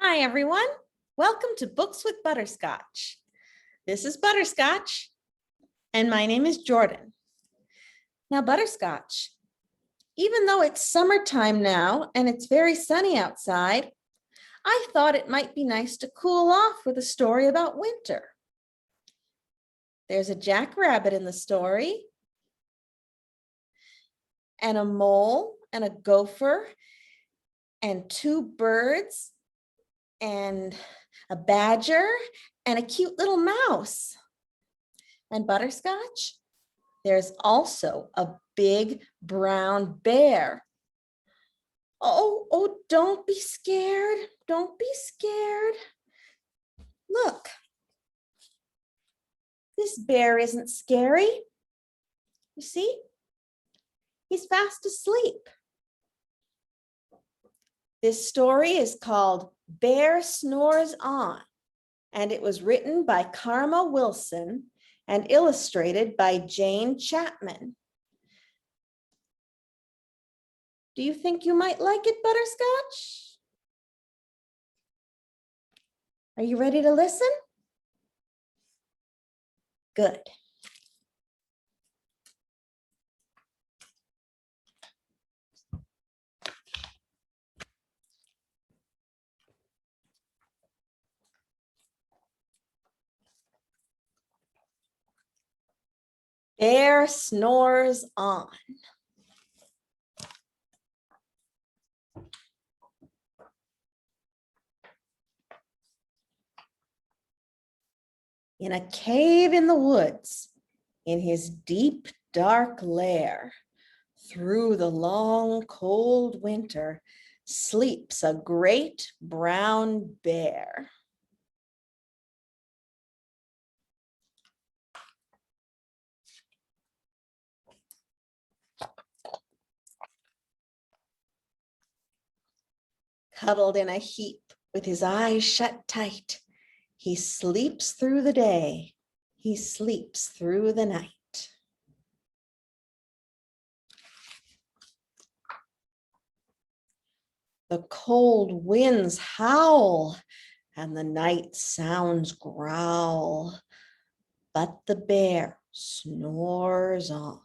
Hi, everyone. Welcome to Books with Butterscotch. This is Butterscotch, and my name is Jordan. Now, Butterscotch, even though it's summertime now and it's very sunny outside, I thought it might be nice to cool off with a story about winter. There's a jackrabbit in the story, and a mole, and a gopher, and two birds, and a badger, and a cute little mouse. And Butterscotch, there's also a big brown bear. Oh, don't be scared. Don't be scared. Look, this bear isn't scary. You see? He's fast asleep. This story is called Bear Snores On, and it was written by Karma Wilson and illustrated by Jane Chapman. Do you think you might like it, Butterscotch? Are you ready to listen? Good. Bear snores on. In a cave in the woods, in his deep, dark lair, through the long, cold winter, sleeps a great brown bear. Cuddled in a heap with his eyes shut tight, he sleeps through the day, he sleeps through the night. The cold winds howl and the night sounds growl, but the bear snores on.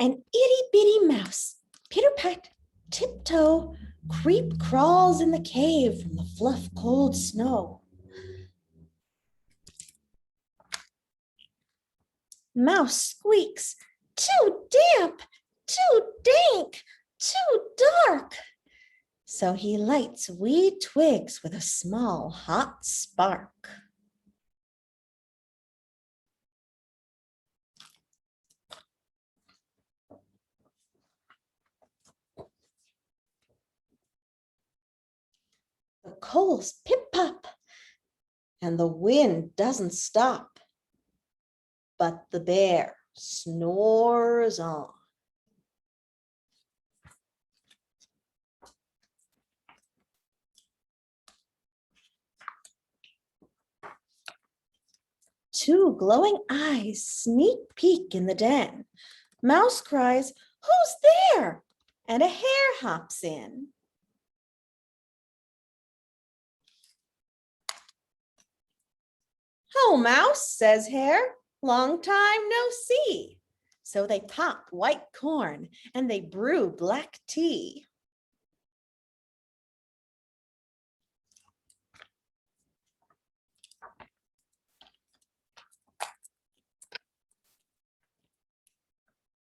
An itty bitty mouse, pitter-pat, tiptoe, creep crawls in the cave from the fluff cold snow. Mouse squeaks, too damp, too dank, too dark. So he lights wee twigs with a small hot spark. The coals pip-pop, and the wind doesn't stop, but the bear snores on. Two glowing eyes sneak peek in the den. Mouse cries, "Who's there?" And a hare hops in. "Oh, Mouse," says Hare, "long time no see." So they pop white corn and they brew black tea.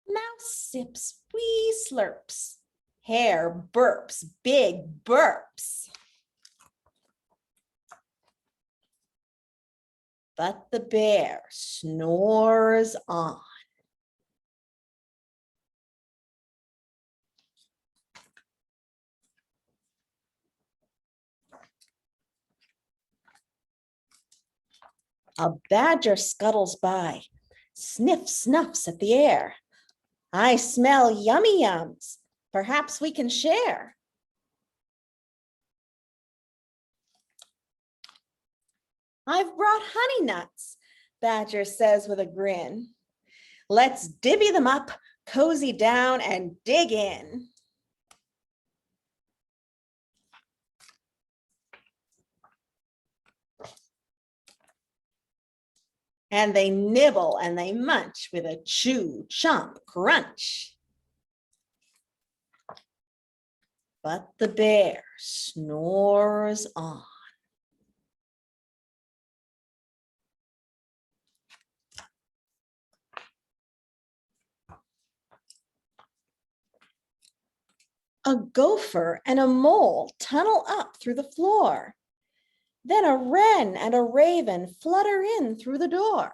Mouse sips wee slurps. Hare burps big burps. But the bear snores on. A badger scuttles by, sniff snuffs at the air. "I smell yummy yums. Perhaps we can share." "I've brought honey nuts. Badger says with a grin. Let's divvy them up, cozy down, and dig in. And they nibble and they munch with a chew, chomp, crunch. But the bear snores on. A gopher and a mole tunnel up through the floor. Then a wren and a raven flutter in through the door.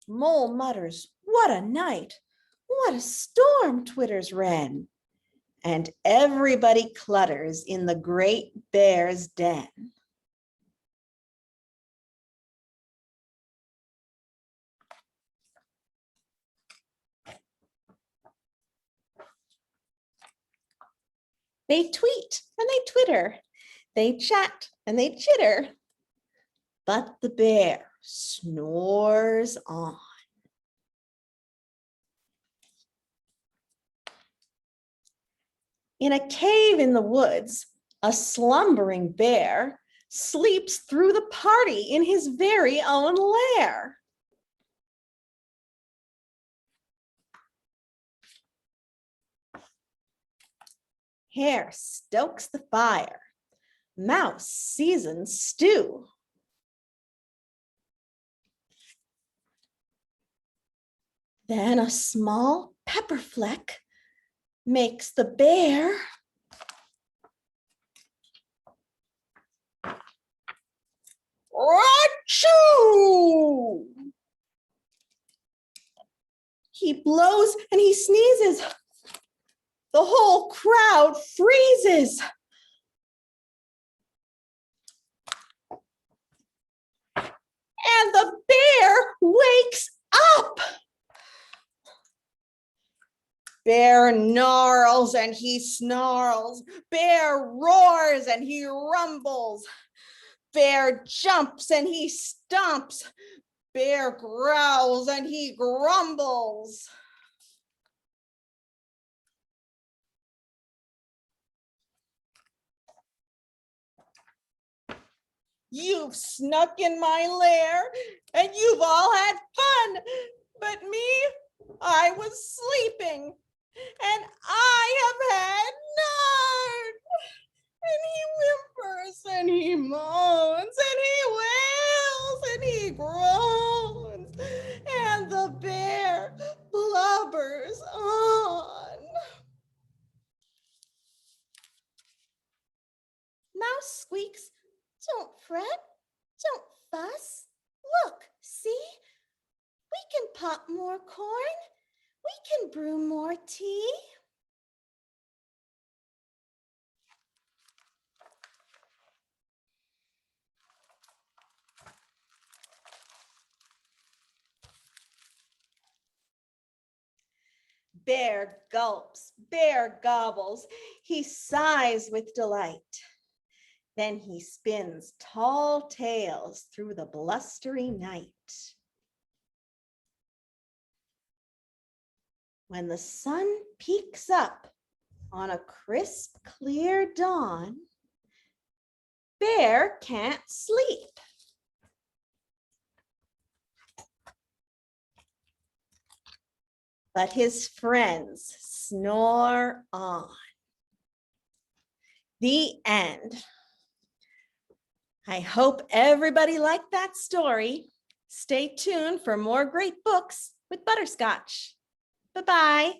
Mole mutters, "What a night! What a storm!" twitters wren. And everybody clutters in the great bear's den. They tweet and they twitter. They chat and they chitter. But the bear snores on. In a cave in the woods, a slumbering bear sleeps through the party in his very own lair. Hare stokes the fire. Mouse seasons stew. Then a small pepper fleck makes the bear achoo! He blows and he sneezes. The whole crowd freezes. And the bear wakes up. Bear gnarls and he snarls. Bear roars and he rumbles. Bear jumps and he stomps. Bear growls and he grumbles. You've snuck in my lair and you've all had fun, but me, I was sleeping and I have had none. And he whimpers and he moans and he wails and he groans, and the bear blubbers on. Mouse squeaks, "Don't fret, don't fuss. Look, see, we can pop more corn. We can brew more tea." Bear gulps, bear gobbles, he sighs with delight. Then he spins tall tales through the blustery night. When the sun peeks up on a crisp, clear dawn, Bear can't sleep. But his friends snore on. The end. I hope everybody liked that story. Stay tuned for more great books with Butterscotch. Bye-bye.